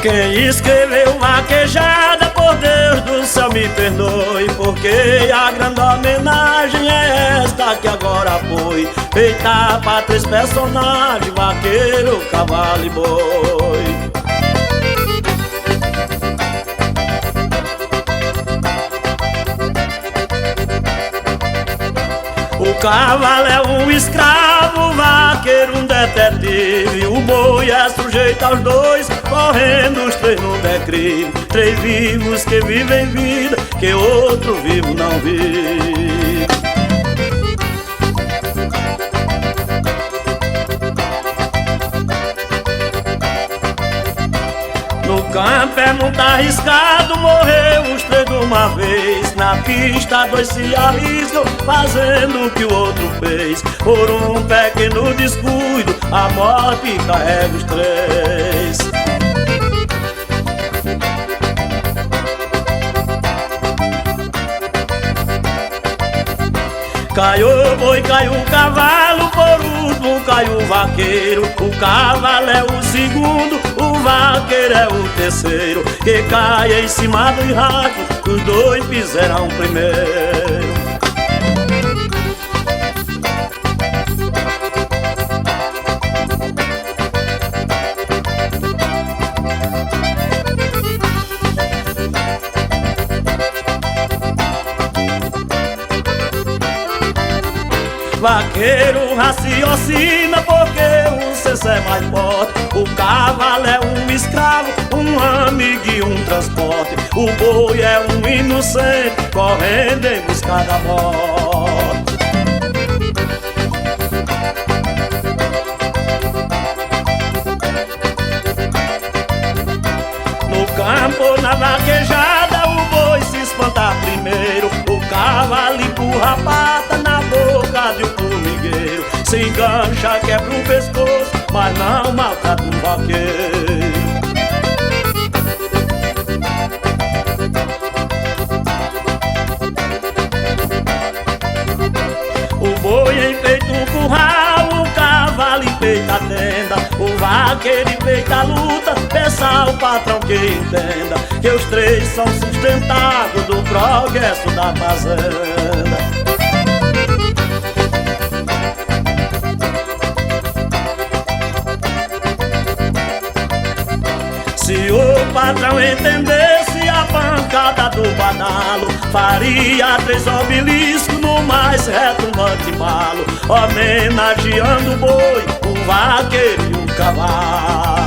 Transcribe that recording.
Quem escreveu vaquejada, por Deus do céu me perdoe, porque a grande homenagem é esta que agora foi feita para três personagens: vaqueiro, cavalo e boi. O cavalo é um escravo, o vaqueiro um detetive, o boi é sujeito aos dois, correndo os três no declive. Três vivos que vivem vida que outro vivo não vive. No campo é muito arriscado, morreu os três de uma vez. Na pista dois se arriscam, fazendo o que o outro fez. Por um pequeno descuido, a morte carrega os três. Caiu o boi, caiu o cavalo, por último caiu o vaqueiro. O cavalo é o segundo, o vaqueiro é o terceiro, que cai em cima do rato, os dois fizeram primeiro. Vaqueiro raciocina porque o senso é mais forte. O cavalo é um escravo, um amigo e um transporte. O boi é um inocente, correndo em busca da morte. No campo, na vaquejada, o boi se espanta primeiro. O cavalo empurra a pata na boca de um formigueiro. Se engancha, quebra o pescoço, mas não maltrata um vaqueiro. O boi enfeita um curral, o cavalo enfeita a tenda, o vaqueiro enfeita a luta. Peça ao patrão que entenda que os três são sustentados do progresso da fazenda. Se o patrão entendesse a pancada do badalo, faria três obeliscos no mais retumbante embalo, homenageando o boi, o vaqueiro e o cavalo.